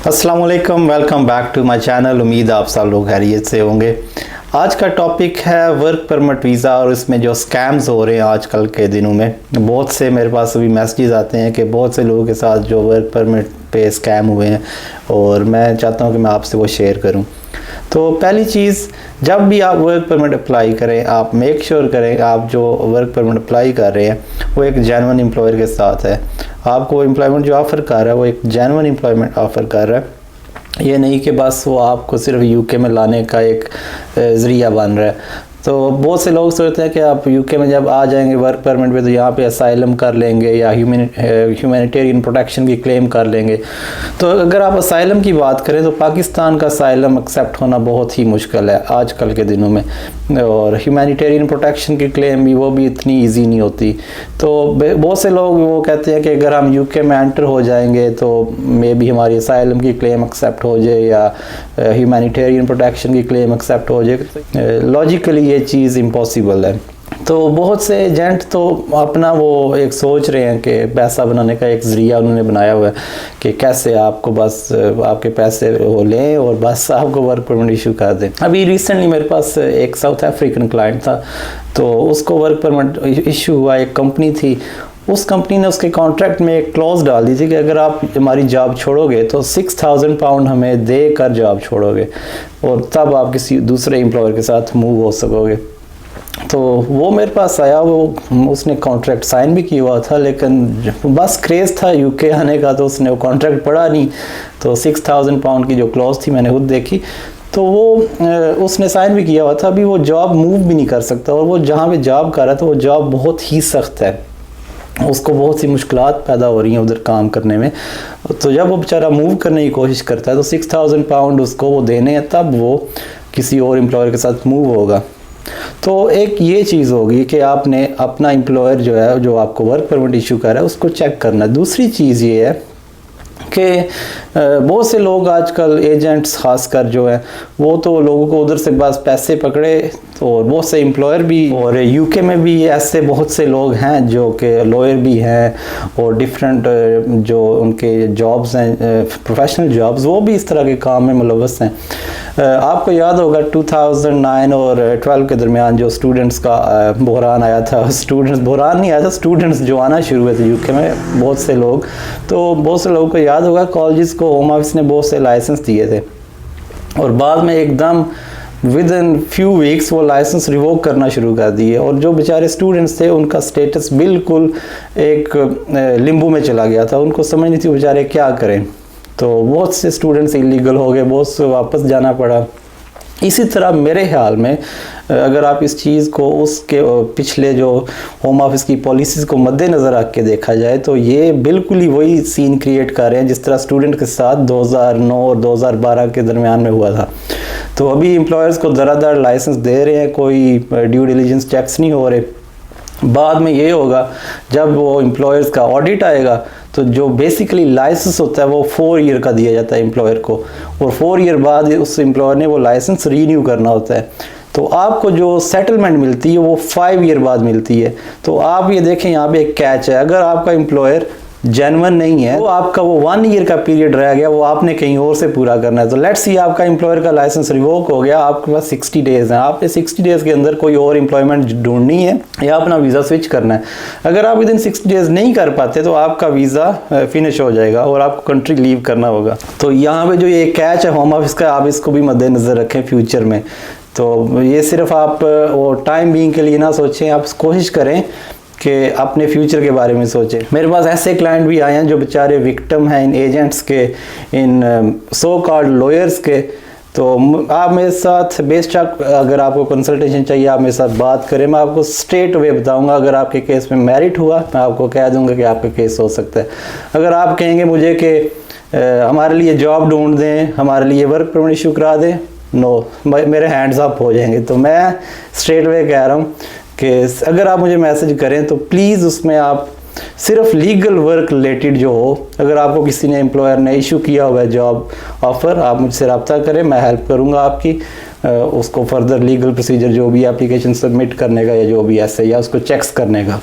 अस्सलाम वालेकुम, welcome back to my channel. उम्मीद आप सब लोग खैरियत से होंगे। आज का टॉपिक है वर्क परमिट वीज़ा और इसमें जो स्कैम्स हो रहे हैं आजकल के दिनों में। बहुत से मेरे पास अभी मैसेजेस आते हैं कि बहुत से लोगों के साथ जो वर्क परमिट पे स्कैम हुए हैं और मैं चाहता हूं कि मैं आपसे वो शेयर करूं। तो पहली चीज़, जब भी आप वर्क परमिट अप्लाई करें, आप मेक श्योर करें आप जो वर्क परमिट अप्लाई कर रहे हैं वो एक जेन्युइन एम्प्लॉयर के साथ है। आपको एम्प्लॉयमेंट जो ऑफ़र कर रहा है वो एक जेन्युइन एम्प्लॉयमेंट ऑफ़र कर रहा है। ये नहीं कि बस वो आपको सिर्फ यूके में लाने का एक ज़रिया बन रहा है। तो बहुत से लोग सोचते हैं कि आप यूके में जब आ जाएंगे वर्क परमिट पे तो यहाँ पे असाइलम कर लेंगे या ह्यूमैनिटेरियन प्रोटेक्शन की क्लेम कर लेंगे। तो अगर आप असाइलम की बात करें तो पाकिस्तान का असाइलम एक्सेप्ट होना बहुत ही मुश्किल है आजकल के दिनों में, और ह्यूमैनिटेरियन प्रोटेक्शन की क्लेम भी वो भी इतनी ईजी नहीं होती। तो बहुत से लोग वो कहते हैं कि अगर हम यूके में एंटर हो जाएंगे तो मे बी हमारी असाइलम की क्लेम एक्सेप्ट हो जाए या ह्यूमैनिटेरियन प्रोटेक्शन की क्लेम एक्सेप्ट हो जाए। लॉजिकली ये चीज़ इम्पॉसिबल है। तो बहुत से एजेंट तो अपना वो एक सोच रहे हैं कि पैसा बनाने का एक ज़रिया उन्होंने बनाया हुआ है कि कैसे आपको बस आपके पैसे वो लें और बस आपको वर्क परमिट इशू कर दें। अभी रिसेंटली मेरे पास एक साउथ अफ्रीकन क्लाइंट था, तो उसको वर्क परमिट इशू हुआ। एक कंपनी थी, उस कंपनी ने उसके कॉन्ट्रैक्ट में एक क्लॉज डाल दी थी कि अगर आप हमारी जॉब छोड़ोगे तो 6000 पाउंड हमें दे कर जॉब छोड़ोगे और तब आप किसी दूसरे एम्प्लॉयर के साथ मूव हो सकोगे। तो वो मेरे पास आया, वो उसने कॉन्ट्रैक्ट साइन भी किया हुआ था, लेकिन बस क्रेज़ था यूके आने का तो उसने वो कॉन्ट्रैक्ट पढ़ा नहीं। तो 6000 पाउंड की जो क्लॉज थी मैंने खुद देखी, तो वो उसने साइन भी किया हुआ था। अभी वो जॉब मूव भी नहीं कर सकता और वो जहाँ पे जॉब कर रहा था वो जॉब बहुत ही सख्त है, उसको बहुत सी मुश्किलात पैदा हो रही हैं उधर काम करने में। तो जब वो बेचारा मूव करने की कोशिश करता है तो 6000 पाउंड उसको वो देने हैं, तब वो किसी और एम्प्लॉयर के साथ मूव होगा। तो एक ये चीज़ होगी कि आपने अपना एम्प्लॉयर जो है, जो आपको वर्क परमिट इशू कर रहा है, उसको चेक करना। दूसरी चीज़ ये है कि बहुत से लोग आजकल एजेंट्स खासकर जो है वो तो लोगों को उधर से बस पैसे पकड़े, तो बहुत से एम्प्लॉयर भी, और यूके में भी ऐसे बहुत से लोग हैं जो कि लॉयर भी हैं और डिफरेंट जो उनके जॉब्स हैं, प्रोफेशनल जॉब्स, वो भी इस तरह के काम में मुलव्वस हैं। आपको याद होगा 2009 और 12 के दरमियान जो स्टूडेंट्स का बहरान आया था। स्टूडेंट्स बहरान नहीं आया था, स्टूडेंट्स जो आना शुरू हुए थे यूके में, बहुत से लोग। तो बहुत से लोगों को याद होगा कॉलेजेस को होम ऑफिस ने बहुत से लाइसेंस दिए थे और बाद में एकदम विद इन फ्यू वीक्स वो लाइसेंस रिवोक करना शुरू कर दिए, और जो बेचारे स्टूडेंट्स थे उनका स्टेटस बिल्कुल एक लिम्बो में चला गया था। उनको समझ नहीं थी बेचारे क्या करें। तो बहुत से स्टूडेंट्स इलीगल हो गए, बहुत से वापस जाना पड़ा। इसी तरह मेरे ख्याल में अगर आप इस चीज़ को उसके पिछले जो होम ऑफिस की पॉलिसीज़ को मद्देनज़र रख के देखा जाए तो ये बिल्कुल ही वही सीन क्रिएट कर रहे हैं जिस तरह स्टूडेंट के साथ 2009 और 2012 के दरमियान में हुआ था। तो अभी एम्प्लॉयर्स को दरादर लाइसेंस दे रहे हैं, कोई ड्यू डिलिजेंस चेक्स नहीं हो रहे। बाद में ये होगा जब वो एम्प्लॉयर्स का ऑडिट आएगा तो जो बेसिकली लाइसेंस होता है वो 4 ईयर का दिया जाता है एम्प्लॉयर को, और 4 ईयर बाद उस एम्प्लॉयर ने वो लाइसेंस रीन्यू करना होता है। तो आपको जो सेटलमेंट मिलती है वो 5 ईयर बाद मिलती है। तो आप ये देखें, यहाँ पे एक कैच है, अगर आपका एम्प्लॉयर जेन्युइन नहीं है तो आपका वो 1 ईयर का पीरियड रह गया, वो आपने कहीं और से पूरा करना है। तो लेट्स सी आपका एम्प्लॉयर का लाइसेंस रिवोक हो गया, आपके पास 60 डेज हैं, आपने 60 डेज के अंदर कोई और एम्प्लॉयमेंट ढूंढनी है या अपना वीज़ा स्विच करना है। अगर आप विदिन 60 डेज नहीं कर पाते तो आपका वीज़ा फिनिश हो जाएगा और आपको कंट्री लीव करना होगा। तो यहाँ पे जो ये कैच है होम ऑफिस का, आप इसको भी मद्देनज़र रखें फ्यूचर में। तो ये सिर्फ आप वो टाइम बीइंग के लिए ना सोचें, आप कोशिश करें कि अपने फ्यूचर के बारे में सोचें। मेरे पास ऐसे क्लाइंट भी आए हैं जो बेचारे विक्टिम हैं इन एजेंट्स के, इन सो कॉल्ड लॉयर्स के। तो आप मेरे साथ बेशक अगर आपको कंसल्टेशन चाहिए आप मेरे साथ बात करें, मैं आपको स्ट्रेट वे बताऊंगा। अगर आपके केस में मेरिट हुआ मैं आपको कह दूंगा कि आपका केस हो सकता है। अगर आप कहेंगे मुझे कि हमारे लिए जॉब ढूंढ दें, हमारे लिए वर्क परमिट इशू करा दें, नो, मेरे हैंड्स अप हो जाएंगे। तो मैं स्ट्रेट वे कह रहा हूँ कि अगर आप मुझे मैसेज करें तो प्लीज़ उसमें आप सिर्फ लीगल वर्क रिलेटेड जो हो, अगर आपको किसी ने एम्प्लॉयर ने इशू किया हुआ है जॉब ऑफ़र, आप मुझसे रब्ता करें, मैं हेल्प करूंगा आपकी उसको फर्दर लीगल प्रोसीजर जो भी एप्लीकेशन सबमिट करने का या जो भी ऐसे या उसको चेक्स करने का।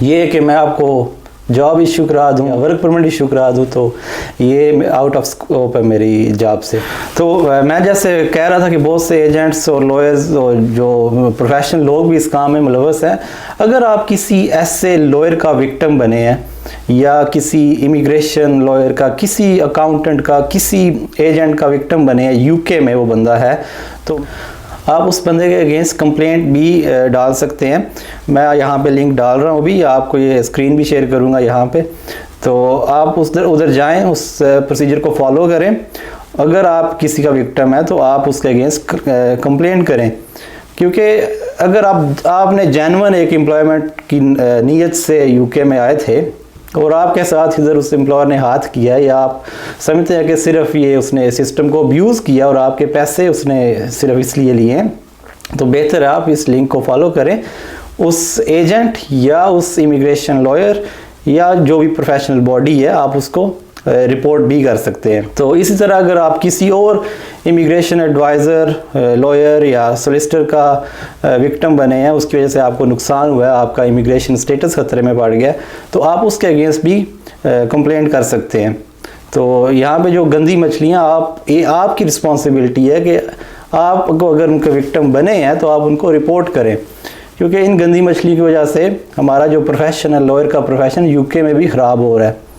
ये है कि मैं आपको जॉब इशू करा दूँ, वर्क परमिट इशू करा दूँ, तो ये आउट ऑफ स्कोप है मेरी जॉब से। तो मैं जैसे कह रहा था कि बहुत से एजेंट्स और लॉयर्स और जो प्रोफेशनल लोग भी इस काम में मुलव्वस हैं। अगर आप किसी ऐसे लॉयर का विक्टिम बने हैं या किसी इमिग्रेशन लॉयर का, किसी अकाउंटेंट का, किसी एजेंट का विक्टिम बने हैं, यूके में वो बंदा है, तो आप उस बंदे के अगेंस्ट कंप्लेंट भी डाल सकते हैं। मैं यहाँ पे लिंक डाल रहा हूँ अभी, आपको ये स्क्रीन भी शेयर करूँगा यहाँ पे। तो आप उधर जाएं, उस प्रोसीजर को फॉलो करें। अगर आप किसी का विक्टिम है तो आप उसके अगेंस्ट कंप्लेंट करें, क्योंकि अगर आपने जेन्युइन एक एम्प्लॉयमेंट की नीयत से यूके में आए थे और आपके साथ इधर उस एम्प्लॉयर ने हाथ किया, या आप समझते हैं कि सिर्फ ये उसने सिस्टम को अब्यूज़ किया और आपके पैसे उसने सिर्फ इसलिए लिए हैं, तो बेहतर है आप इस लिंक को फॉलो करें। उस एजेंट या उस इमिग्रेशन लॉयर या जो भी प्रोफेशनल बॉडी है, आप उसको रिपोर्ट भी कर सकते हैं। तो इसी तरह अगर आप किसी और इमिग्रेशन एडवाइज़र, लॉयर या सोलिसिटर का विक्टिम बने हैं, उसकी वजह से आपको नुकसान हुआ है, आपका इमिग्रेशन स्टेटस खतरे में पड़ गया, तो आप उसके अगेंस्ट भी कंप्लेंट कर सकते हैं। तो यहाँ पे जो गंदी मछलियाँ, ये आपकी रिस्पॉन्सिबिलिटी है कि आपको अगर उनके विक्टिम बने हैं तो आप उनको रिपोर्ट करें, क्योंकि इन गंदी मछली की वजह से हमारा जो प्रोफेशन है, लॉयर का प्रोफेशन यूके में भी ख़राब हो रहा है।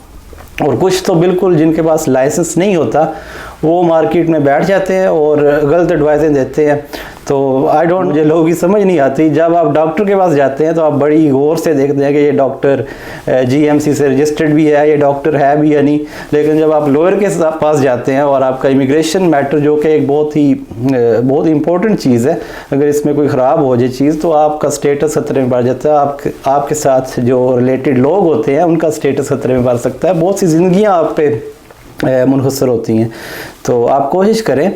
और कुछ तो बिल्कुल जिनके पास लाइसेंस नहीं होता, वो मार्केट में बैठ जाते हैं और गलत एडवाइसें देते हैं। तो मुझे लोगों की समझ नहीं आती। जब आप डॉक्टर के पास जाते हैं तो आप बड़ी गौर से देखते हैं कि ये डॉक्टर जीएमसी से रजिस्टर्ड भी है, ये डॉक्टर है भी या नहीं। लेकिन जब आप लॉयर के पास जाते हैं और आपका इमिग्रेशन मैटर, जो कि एक बहुत ही इंपॉर्टेंट चीज़ है, अगर इसमें कोई ख़राब हो जाए चीज़ तो आपका स्टेटस खतरे में पड़ जाता है। आपके साथ जो रिलेटेड लोग होते हैं उनका स्टेटस खतरे में पड़ सकता है, बहुत सी ज़िंदगियाँ आप पे मुनहसर होती हैं। तो आप कोशिश करें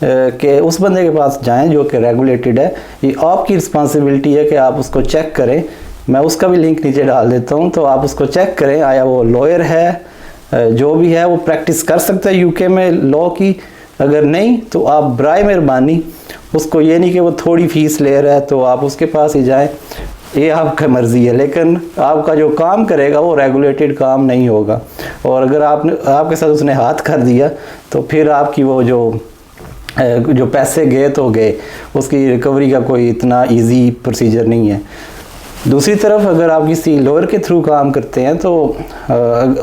कि उस बंदे के पास जाएं जो कि रेगुलेटेड है। ये आपकी रिस्पांसिबिलिटी है कि आप उसको चेक करें। मैं उसका भी लिंक नीचे डाल देता हूं, तो आप उसको चेक करें, आया वो लॉयर है, जो भी है वो प्रैक्टिस कर सकता है यूके में लॉ की। अगर नहीं तो आप बराए मेहरबानी उसको, ये नहीं कि वो थोड़ी फीस ले रहा है तो आप उसके पास ही जाएं, ये आपका मर्ज़ी है, लेकिन आपका जो काम करेगा वो रेगुलेटेड काम नहीं होगा। और अगर आपके साथ उसने हाथ कर दिया तो फिर आपकी वो जो पैसे गए तो गए, उसकी रिकवरी का कोई इतना इजी प्रोसीजर नहीं है। दूसरी तरफ अगर आप किसी लॉयर के थ्रू काम करते हैं तो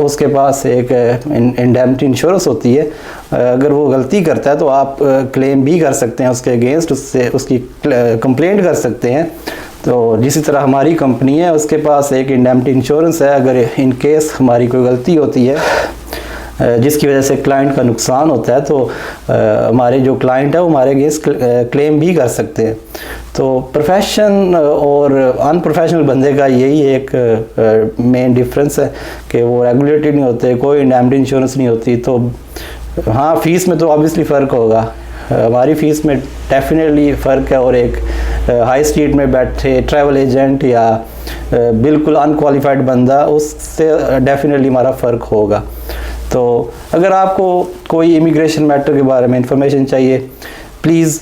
उसके पास एक इंडेमनिटी इंश्योरेंस होती है। अगर वो गलती करता है तो आप क्लेम भी कर सकते हैं उसके अगेंस्ट, उसकी कंप्लेंट कर सकते हैं। तो जिसी तरह हमारी कंपनी है, उसके पास एक इंडेमनिटी इंश्योरेंस है। अगर इन केस हमारी कोई गलती होती है जिसकी वजह से क्लाइंट का नुकसान होता है, तो हमारे जो क्लाइंट है वो हमारे अगेंस्ट क्लेम भी कर सकते हैं। तो प्रोफेशन और अनप्रोफेशनल बंदे का यही एक मेन डिफरेंस है कि वो रेगुलेटेड नहीं होते, कोई इंडेमनिटी इंश्योरेंस नहीं होती। तो हाँ, फ़ीस में तो ऑब्वियसली फ़र्क होगा, हमारी फ़ीस में डेफिनेटली फ़र्क है, और एक हाई स्ट्रीट में बैठे ट्रैवल एजेंट या बिल्कुल अनक्वालिफाइड बंदा, उससे डेफिनेटली हमारा फ़र्क होगा। तो अगर आपको कोई इमिग्रेशन मैटर के बारे में इंफॉर्मेशन चाहिए, प्लीज़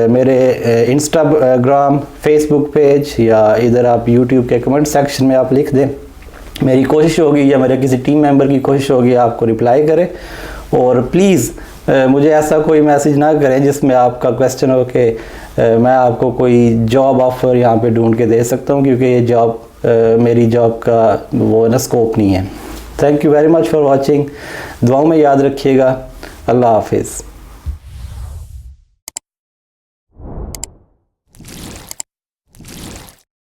मेरे इंस्टाग्राम, फेसबुक पेज या इधर आप यूट्यूब के कमेंट सेक्शन में आप लिख दें। मेरी कोशिश होगी या मेरे किसी टीम मेंबर की कोशिश होगी आपको रिप्लाई करें। और प्लीज़ मुझे ऐसा कोई मैसेज ना करें जिसमें आपका क्वेश्चन हो कि मैं आपको कोई जॉब ऑफ़र यहाँ पे ढूंढ के दे सकता हूँ, क्योंकि ये जॉब मेरी जॉब का वो ना स्कोप नहीं है। Thank you very much for watching. दुआओं में याद रखिएगा। अल्लाह हाफिज़।